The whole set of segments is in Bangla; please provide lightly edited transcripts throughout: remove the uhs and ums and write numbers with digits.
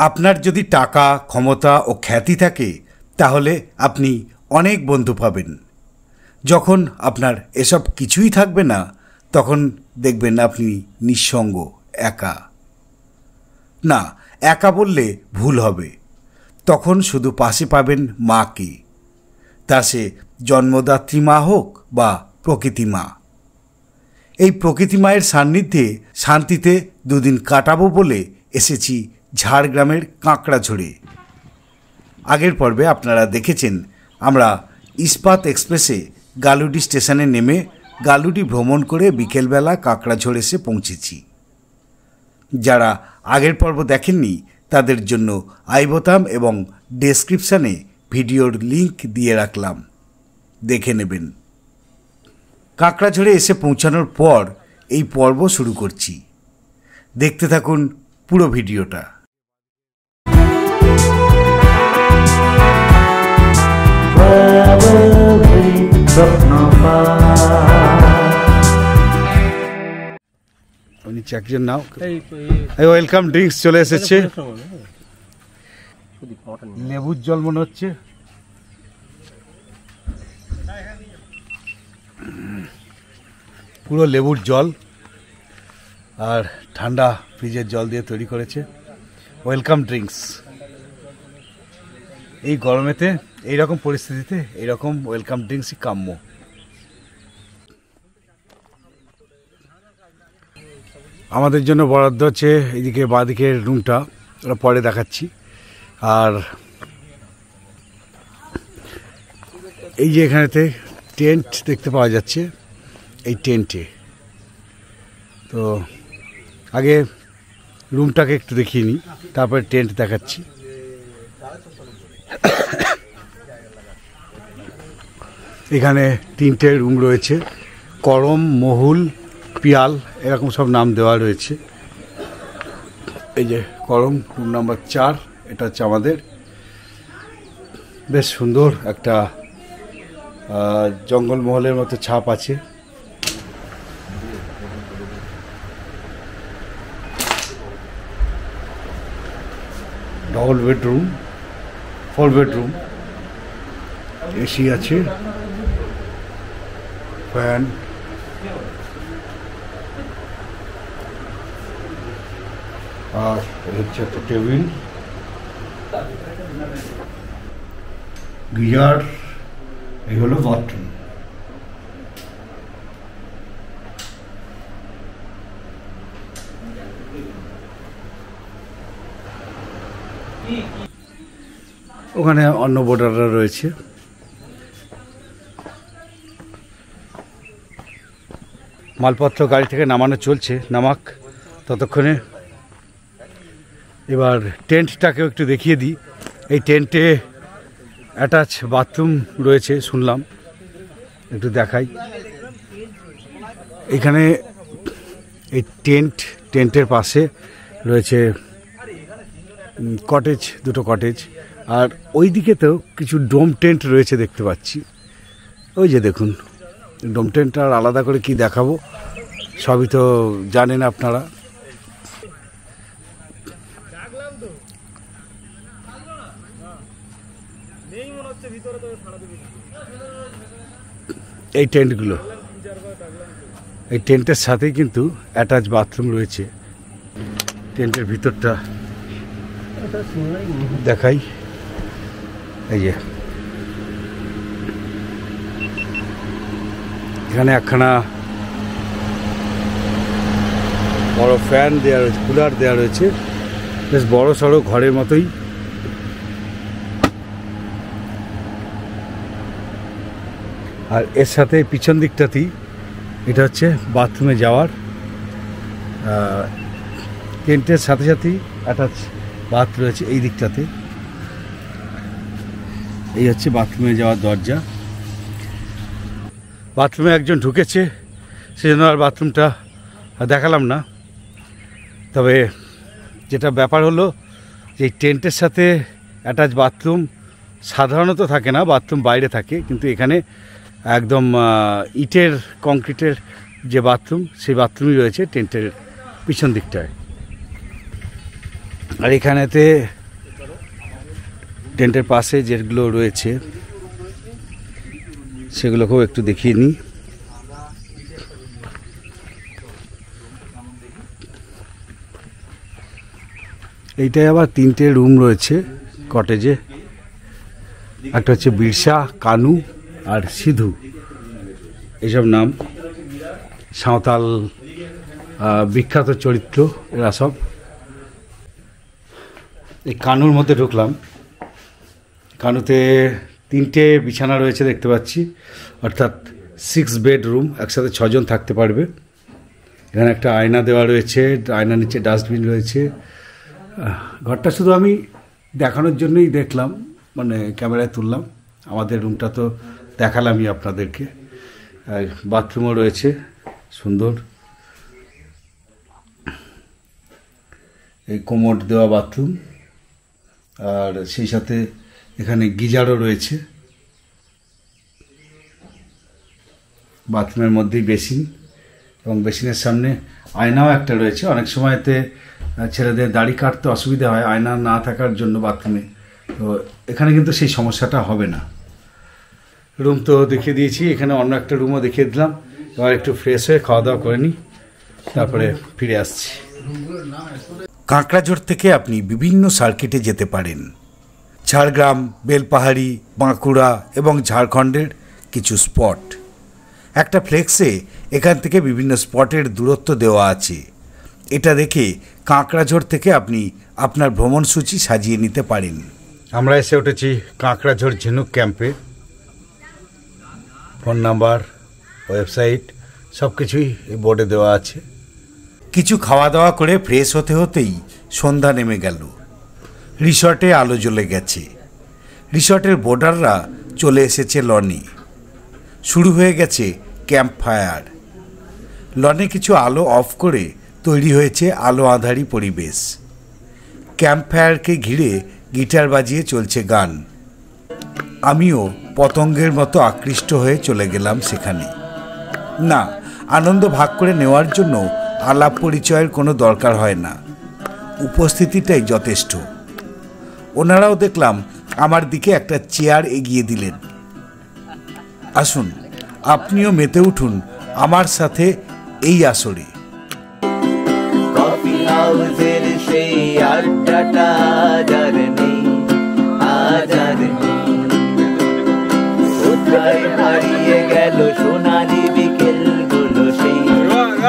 আপনার যদি টাকা, ক্ষমতা ও খ্যাতি থাকে তাহলে আপনি অনেক বন্ধু পাবেন। যখন আপনার এসব কিছুই থাকবে না তখন দেখবেন আপনি নিঃসঙ্গ, একা। না, একা বললে ভুল হবে। তখন শুধু পাশে পাবেন মাকে, তা সে জন্মদাত্রী মা হোক বা প্রকৃতি মা। এই প্রকৃতি মায়ের সান্নিধ্যে শান্তিতে দুদিন কাটাবো বলে এসেছি ঝাড়গ্রামের কাঁকড়াঝোড়ে। আগের পর্বে আপনারা দেখেছেন আমরা ইস্পাত এক্সপ্রেসে গালুডি স্টেশনে নেমে গালুডি ভ্রমণ করে বিকেলবেলা কাঁকড়াঝোড় এসে পৌঁছেছি। যারা আগের পর্ব দেখেননি তাদের জন্য আই বোতাম এবং ডেসক্রিপশানে ভিডিওর লিংক দিয়ে রাখলাম, দেখে নেবেন। কাঁকড়াঝোড়ে এসে পৌঁছানোর পর এই পর্ব শুরু করছি। দেখতে থাকুন পুরো ভিডিওটা। একজন নাও ওয়েলকাম ড্রিঙ্কস চলে এসেছে। লেবুর জল মনে হচ্ছে, পুরো লেবুর জল আর ঠান্ডা ফ্রিজের জল দিয়ে তৈরি করেছে। Welcome drinks. এই গরমেতে এইরকম পরিস্থিতিতে এইরকম ওয়েলকাম ড্রিঙ্কসই কাম্য। আমাদের জন্য বরাদ্দ হচ্ছে এইদিকে বাঁদিকের রুমটা, ওটা পরে দেখাচ্ছি। আর এই যে এখানেতে টেন্ট দেখতে পাওয়া যাচ্ছে, এই টেন্টে তো আগে রুমটাকে একটু দেখিয়ে নিই, তারপরে টেন্ট দেখাচ্ছি। এখানে 3টে রুম রয়েছে, করম, মহুল, পিয়াল এরকম সব নাম দেওয়া রয়েছে। এই যে করম রুম নাম্বার 4, এটা হচ্ছে আমাদের। বেশ সুন্দর একটা জঙ্গলমহলের মতো ছাপ আছে। ডবল বেডরুম, 4 বেডরুম, এসি আছে, ফ্যান, আর হচ্ছে একটা টেবিল, গিজার, এই হলো বাথরুম। ওখানে অন্য বোর্ডাররা রয়েছে। মালপত্র গাড়ি থেকে নামানো চলছে, নামাক ততক্ষণে। এবার টেন্টটাকেও একটু দেখিয়ে দিই। এই টেন্টে অ্যাটাচ বাথরুম রয়েছে শুনলাম, একটু দেখাই। এখানে এই টেন্টের পাশে রয়েছে কটেজ, 2টো কটেজ। আর ওই দিকে তো কিছু ডোম টেন্ট রয়েছে দেখতে পাচ্ছি। ওই যে দেখুন, ডোম টেন্ট আর আলাদা করে কি দেখাবো, সবই তো জানেন আপনারা। এই টেন্টগুলো, এই টেন্টের সাথেই কিন্তু অ্যাটাচ বাথরুম রয়েছে। টেন্টের ভিতরটা দেখাই। এই যে এখানে একখানা বড় ফ্যান দেওয়া রয়েছে, কুলার দেওয়া রয়েছে, বেশ বড় সড়ো ঘরের মতোই। আর এর সাথে পিছন দিকটাতেই এটা হচ্ছে বাথরুমে যাওয়ার, টেন্টের সাথে সাথেই অ্যাটাচ বাথ রয়েছে এই দিকটাতে। এই হচ্ছে বাথরুমে যাওয়ার দরজা। বাথরুমে একজন ঢুকেছে, সেজন্য আর বাথরুমটা দেখালাম না। তবে যেটা ব্যাপার হলো যে টেন্টের সাথে অ্যাটাচ বাথরুম সাধারণত থাকে না, বাথরুম বাইরে থাকে, কিন্তু এখানে একদম ইটের কংক্রিটের যে বাথরুম, সেই বাথরুমই রয়েছে টেন্টের পিছন দিকটায়। আর এখানেতে টেন্টের পাশে যেগুলো রয়েছে সেগুলোকেও একটু দেখিয়ে নিই। এইটাই আবার 3টে রুম রয়েছে কটেজে। একটা হচ্ছে বিরসা, কানু আর সিধু, এইসব নাম সাঁওতাল বিখ্যাত চরিত্র এরা সব। এই কানুর মধ্যে ঢুকলাম। কানুতে 3টে বিছানা রয়েছে দেখতে পাচ্ছি, অর্থাৎ 6 বেডরুম, একসাথে 6 জন থাকতে পারবে। এখানে একটা আয়না দেওয়া রয়েছে, আয়নার নিচে ডাস্টবিন রয়েছে। ঘরটা শুধু আমি দেখানোর জন্যই দেখলাম, মানে ক্যামেরায় তুললাম। আমাদের রুমটা তো দেখালামই আপনাদেরকে। আর বাথরুমও রয়েছে সুন্দর, এই কোমোড দেওয়া বাথরুম, আর সেই সাথে এখানে গিজারও রয়েছে। বাথরুমের মধ্যেই বেসিন, এবং বেসিনের সামনে আয়নাও একটা রয়েছে। অনেক সময়তে ছেলেদের দাড়ি কাটতে অসুবিধা হয় আয়না না থাকার জন্য বাথরুমে, তো এখানে কিন্তু সেই সমস্যাটা হবে না। রুম তো দেখিয়ে দিয়েছি, এখানে অন্য একটা রুমও দেখিয়ে দিলাম। এবার একটু ফ্রেশ হয়ে খাওয়া দাওয়া করে নিই, তারপরে ফিরে আসছি। কাঁকড়াঝোড় থেকে আপনি বিভিন্ন সার্কিটে যেতে পারেন। ঝাড়গ্রাম, বেলপাহাড়ি, বাঁকুড়া এবং ঝাড়খণ্ডের কিছু স্পট। একটা ফ্লেক্সে এখান থেকে বিভিন্ন স্পটের দূরত্ব দেওয়া আছে। এটা দেখে কাঁকড়াঝোড় থেকে আপনি আপনার ভ্রমণসূচি সাজিয়ে নিতে পারেন। আমরা এসে উঠেছি কাঁকড়াঝোড় ঝিনুক ক্যাম্পে। ফোন নাম্বার, ওয়েবসাইট সব কিছুই এই বোর্ডে দেওয়া আছে। কিছু খাওয়া দাওয়া করে ফ্রেশ হতে হতেই সন্ধ্যা নেমে গেল। রিসর্টে আলো জ্বলে গেছে। রিসর্টের বোর্ডাররা চলে এসেছে লনে। শুরু হয়ে গেছে ক্যাম্প ফায়ার। লনে কিছু আলো অফ করে তৈরি হয়েছে আলো আঁধারি পরিবেশ। ক্যাম্প ফায়ারকে ঘিরে গিটার বাজিয়ে চলছে গান। আমিও পতঙ্গের মতো আকৃষ্ট হয়ে চলে গেলাম সেখানে। না, আনন্দ ভাগ করে নেওয়ার জন্য আলাপ পরিচয়ের কোনো দরকার হয় না, উপস্থিতিটাই যথেষ্ট। ওনারাও দেখলাম আমার দিকে একটা চেয়ার এগিয়ে দিলেন। আসুন, আপনিও মেতে উঠুন আমার সাথে এই আসরে। কফি হাউসের সেই আড্ডাটা আজ নেই, আজ আর নেই। কোথায় হারিয়ে গেল সোনালি বিকেল গুলো সেই আজ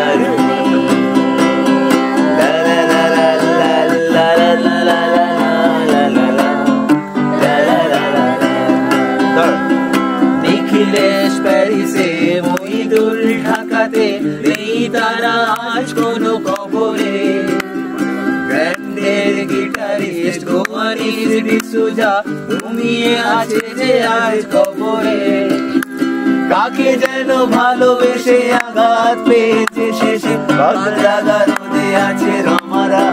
আর নেই। লা লা লা লা লা লা লা লা লা লা লা লা। নিখিলেশ প্যারিসে, মহিদুল ঢাকাতে, নেই তারা আজ কোনো খবরে। ব্র্যান্ডের গিটারিস্ট গোয়ানিস ডিসুজা ঘুমিয়ে আছে যে আজ খবরে। কাকে যেন ভালোবেসে আঘাত পেয়েছে শেষে, বাগদাগা রোদে আছে রমারা।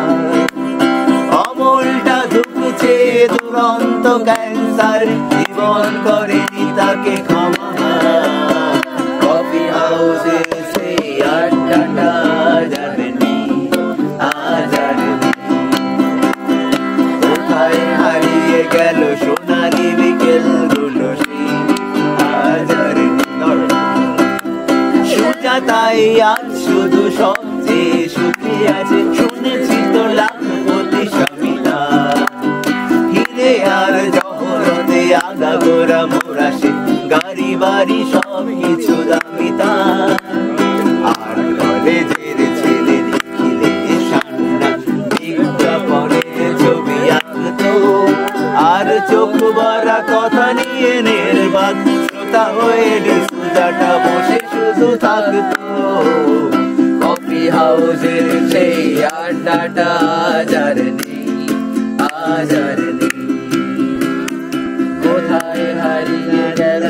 অমলটা ধুকছে দুরন্ত ক্যান্সার, জীবন করেনি তাকে ক্ষমা। কফি হাউসের সেই আড্ডাটা আজ আর নেই, আজ আর নেই। কোথায় হারিয়ে গেল সোনালি বিকেল গুলো সেই আজ আর নেই। সুজাতাই আজ শুধু সবচেয়ে সুখে আছে, শুনেছি তো লাখপতি স্বামীরা। হিরে আর জহরতে আগাগোড়া মোরাসে, গাড়ি বাড়ি সব কিছু দামিতা। আর কলেজের ছেলে দেখিলে সান্না, বিজ্ঞাপনে ছবি আঁকতো, আর চোখ ভরা কথা নিয়ে নির্বাক শ্রোতা হয়ে ডিসুজাটা বসে শুধু থাকতো। কফি হাউসের সেই আড্ডাটা আজ আর নেই, আজ আর নেই। কোথায় হারিয়ে গেল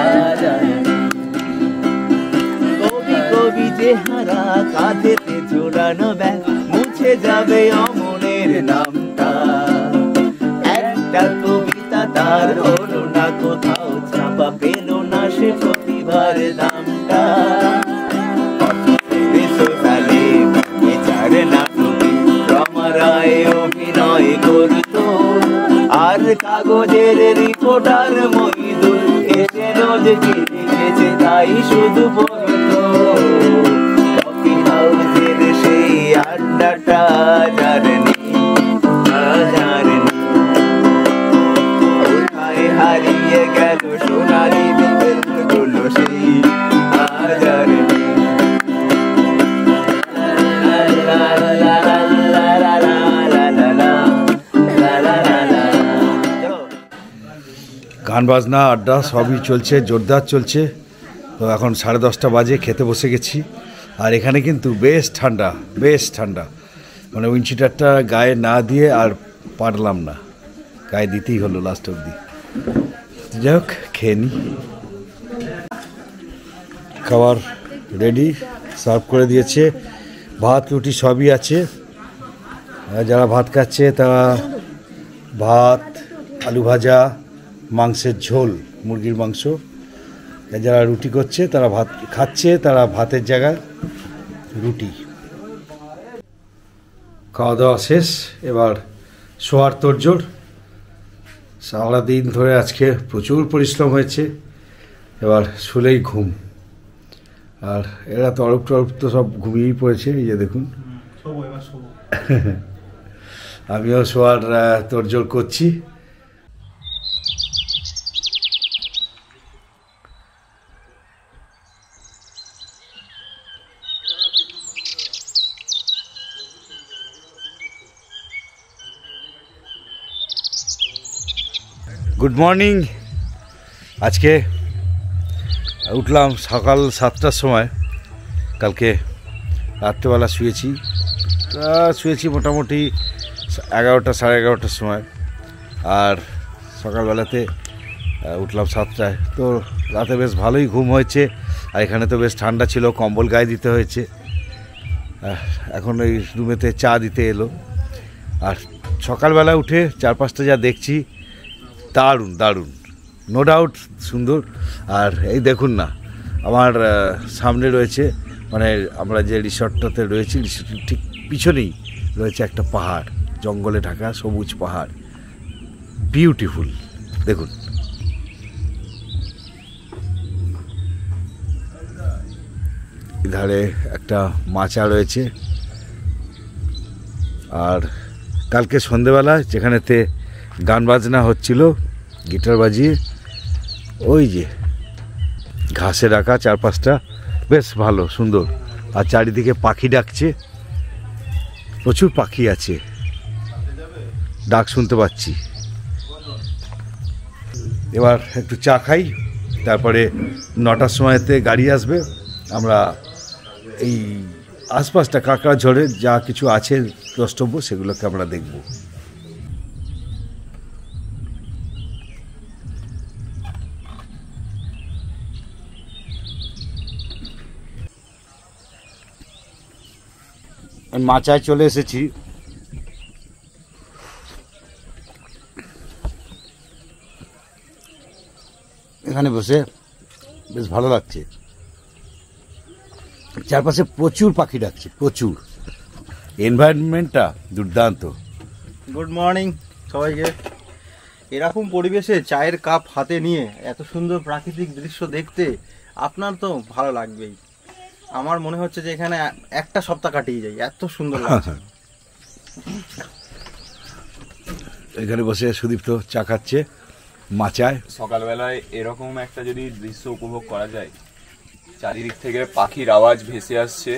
আজ আর নেই। কবি কবি চেহারা, কাঁধেতে জোড়ানো ব্যাগ, মুছে যাবে অমনের নামটা। একটা কবিতা তার হলো না কোথাও ছাপা, পেল না সে প্রতিভার দামটা। সোশ্যালে কাগজের রিপোর্টার মইদুল এসে রোজ কিনে গেছে তাই শুধু বলতো কফি হাউসের সেই আড্ডাটা আর নেই, আর নেই। কোথায় হারিয়ে গেল সোনালি বিকেলগুলো সেই আজ আর নেই। গান বাজনা আড্ডা সবই চলছে, জোরদার চলছে। তো এখন 10:30 বাজে, খেতে বসে গেছি। আর এখানে কিন্তু বেশ ঠান্ডা, বেশ ঠান্ডা। মানে উইন্ডশিটারটা গায়ে না দিয়ে আর পারলাম না, গায়ে দিতেই হলো লাস্ট অবধি। যাই হোক, খেয়ে নিই। খাবার রেডি, সার্ভ করে দিয়েছে। ভাত রুটি সবই আছে। যারা ভাত খাচ্ছে তারা ভাত, আলু ভাজা, মাংসের ঝোল, মুরগির মাংস। যারা রুটি করছে তারা ভাত খাচ্ছে, তারা ভাতের জায়গায় রুটি। খাওয়া দাওয়া শেষ, এবার শোয়ার তোড়জোড়। সারাদিন ধরে আজকে প্রচুর পরিশ্রম হয়েছে, এবার শুলেই ঘুম। আর এরা তো অরূপ টরূপ তো সব ঘুমিয়েই পড়েছে, এই যে দেখুন। আমিও শোয়ার তোড়জোড় করছি। Good morning. আজকে উঠলাম সকাল 7টার সময়। কালকে রাত্রেবেলা শুয়েছি মোটামুটি 11টা সাড়ে 11টার সময়। আর সকালবেলাতে উঠলাম 7টায়। তো রাতে বেশ ভালোই ঘুম হয়েছে। আর এখানে তো বেশ ঠান্ডা ছিল, কম্বল গায়ে দিতে হয়েছে। এখন এই রুমেতে চা দিতে এলো। আর সকালবেলা উঠে চারপাশটা যা দেখছি, দারুণ দারুণ, নো ডাউট সুন্দর। আর এই দেখুন না, আমার সামনে রয়েছে, মানে আমরা যে রিসর্টটাতে রয়েছি, রিসর্টের ঠিক পিছনেই রয়েছে একটা পাহাড়, জঙ্গলে ঢাকা সবুজ পাহাড়, বিউটিফুল। দেখুন, ধারে একটা মাচা রয়েছে। আর কালকে সন্ধেবেলা যেখানেতে গান বাজনা হচ্ছিল, গিটার বাজিয়ে, ওই যে ঘাসে রাখা চারপাশটা বেশ ভালো সুন্দর। আর চারিদিকে পাখি ডাকছে, প্রচুর পাখি আছে, ডাক শুনতে পাচ্ছি। এবার একটু চা খাই, তারপরে 9টার সময়তে গাড়ি আসবে। আমরা এই আশপাশটা কাঁকড়াঝড়ে যা কিছু আছে দ্রষ্টব্য, সেগুলোকে আমরা দেখব। মাচায় চলে এসেছি। এখানে বসে বেশ ভালো লাগছে। চারপাশে প্রচুর পাখি ডাকছে, প্রচুর। এনভায়রনমেন্টটা দুর্দান্ত। গুড মর্নিং সবাইকে। এরকম পরিবেশে চায়ের কাপ হাতে নিয়ে এত সুন্দর প্রাকৃতিক দৃশ্য দেখতে আপনার তো ভালো লাগবেই। আমার মনে হচ্ছে যে এখানে একটা সপ্তাহ কাটিয়ে যায়, এত সুন্দর লাগছে। এখানে বসে সুদীপ্ত চা খাচ্ছে মাচায়। সকালবেলায় এরকম একটা যদি দৃশ্য উপভোগ করা যায়, চারিদিক থেকে পাখির আওয়াজ ভেসে আসছে,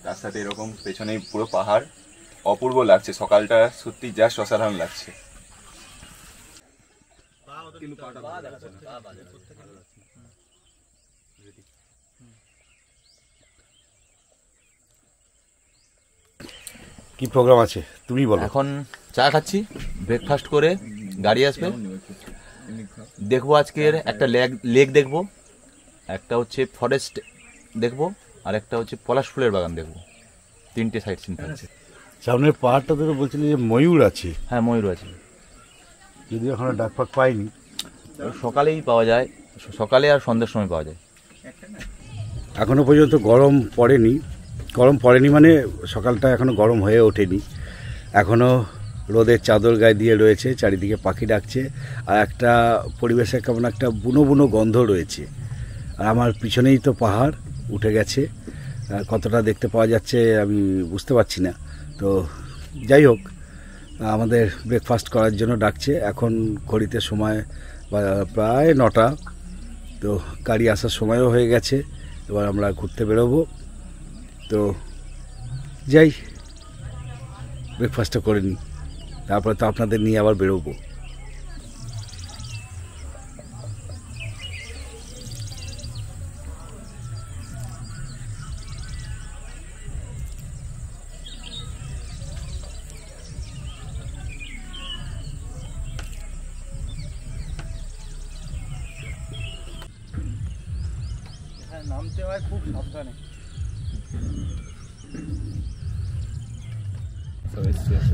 তার সাথে এরকম পেছনেই পুরো পাহাড়, অপূর্ব লাগছে। সকালটা সত্যি জাস্ট অসাধারণ লাগছে। কি প্রোগ্রাম আছে তুমি বলো। এখন চা খাচ্ছি, ব্রেকফাস্ট করে গাড়ি আসবে। দেখবো আজকের একটা লেক দেখবো, একটা হচ্ছে ফরেস্ট দেখবো, আর একটা হচ্ছে পলাশ ফুলের বাগান দেখবো। 3টে সাইট সিন থাকছে। সামনের পাহাড়টাতে তো বলছিলি যে ময়ূর আছে। হ্যাঁ, ময়ূর আছে, যদিও এখনো ডাকপাক পাইনি। সকালেই পাওয়া যায়, সকালে আর সন্ধ্যার সময় পাওয়া যায়। এখনো পর্যন্ত গরম পড়েনি মানে সকালটা এখনো গরম হয়ে ওঠেনি। এখনো রোদের চাদর গায়ে দিয়ে রয়েছে, চারিদিকে পাখি ডাকছে, আর একটা পরিবেশে কেমন একটা বুনো বুনো গন্ধ রয়েছে। আর আমার পিছনেই তো পাহাড় উঠে গেছে, কতটা দেখতে পাওয়া যাচ্ছে আমি বুঝতে পারছি না। তো যাই হোক, আমাদের ব্রেকফাস্ট করার জন্য ডাকছে। এখন ঘড়িতে সময় প্রায় 9টা, তো গাড়ি আসার সময়ও হয়ে গেছে। এবার আমরা ঘুরতে বেরোবো। তো যাই, ব্রেকফাস্টটা করে নিই, তারপরে তো আপনাদের নিয়ে আবার বেরোবো। নামতে হয় খুব সাবধানে।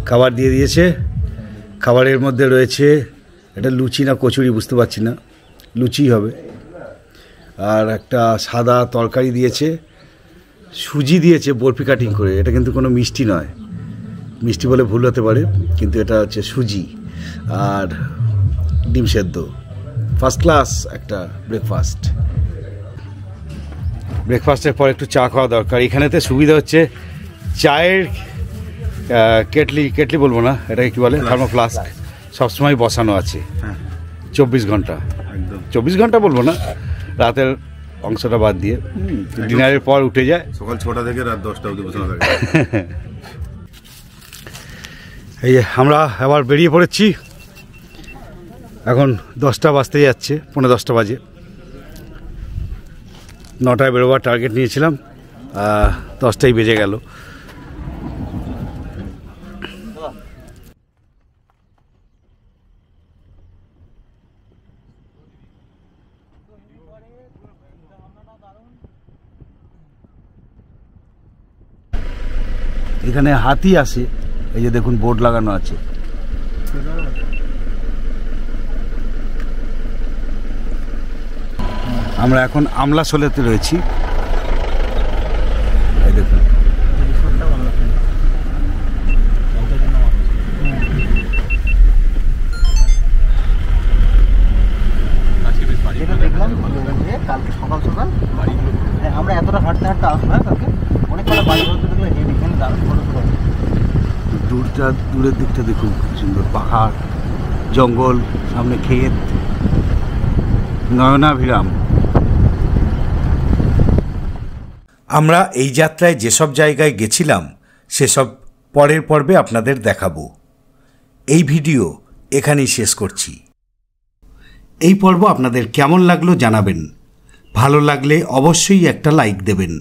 খাবার দিয়ে দিয়েছে, খাবারের মধ্যে রয়েছে এটা লুচি না কচুরি বুঝতে পারছি না, লুচি হবে। আর একটা সাদা তরকারি দিয়েছে, সুজি দিয়েছে বরফি কাটিং করে। এটা কিন্তু কোনো মিষ্টি নয়, মিষ্টি বলে ভুল হতে পারে, কিন্তু এটা হচ্ছে সুজি আর ডিম সেদ্ধ। ফার্স্ট ক্লাস একটা ব্রেকফাস্ট। ব্রেকফাস্টের পর একটু চা খাওয়া দরকার। এখানেতে সুবিধা হচ্ছে চায়ের কেটলি বলবো না, এটাকে কী বলে, থার্মো ফ্লাস্ক সবসময় বসানো আছে 24 ঘন্টা। 24 ঘন্টা বলবো না, রাতের অংশটা বাদ দিয়ে ডিনারের পর উঠে যায়। সকাল 6টা থেকে রাত 10টা অবধি বসানো থাকে। এই যে আমরা আবার বেরিয়ে পড়েছি। এখন 10টা বাজতে যাচ্ছে, 10:45 বাজে। 9টায় বেরোবার টার্গেট নিয়েছিলাম, 10টাই বেজে গেল। এখানে হাতি আসে, এই যে দেখুন বোর্ড লাগানো আছে। আমরা এখন আমলাশোলেতে রয়েছি, এই দেখুন। যেটা দেখলাম যে কালকে সকাল সকাল আমরা এতটা হাঁটতে হাঁটতে আসবো, কালকে অনেক কটা বাড়ি ঘর দেখলে হেভি, এখানে দারুণ ফটো তোলা। দূরের দিকটা দেখুন, সুন্দর পাহাড়, জঙ্গল, সামনে ক্ষেত, নয়নাভিরাম। আমরা এই যাত্রায় যেসব জায়গায় গেছিলাম সেসব পরের পর্বে আপনাদের দেখাবো। এই ভিডিও এখানেই শেষ করছি। এই পর্ব আপনাদের কেমন লাগলো জানাবেন। ভালো লাগলে অবশ্যই একটা লাইক দেবেন।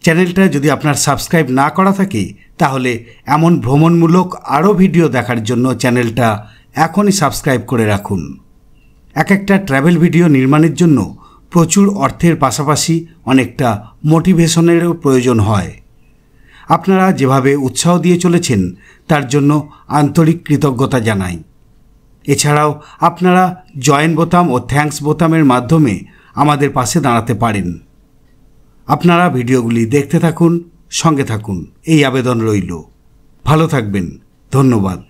চ্যানেলটা যদি আপনার সাবস্ক্রাইব না করা থাকে তাহলে এমন ভ্রমণমূলক আরও ভিডিও দেখার জন্য চ্যানেলটা এখনই সাবস্ক্রাইব করে রাখুন। এক একটা ট্র্যাভেল ভিডিও নির্মাণের জন্য প্রচুর অর্থের পাশাপাশি অনেকটা মোটিভেশনেরও প্রয়োজন হয়। আপনারা যেভাবে উৎসাহ দিয়ে চলেছেন তার জন্য আন্তরিক কৃতজ্ঞতা জানাই। এছাড়াও আপনারা জয়েন বোতাম ও থ্যাঙ্কস বোতামের মাধ্যমে আমাদের পাশে দাঁড়াতে পারেন। আপনারা ভিডিওগুলি দেখতে থাকুন, সঙ্গে থাকুন, এই আবেদন রইল। ভালো থাকবেন, ধন্যবাদ।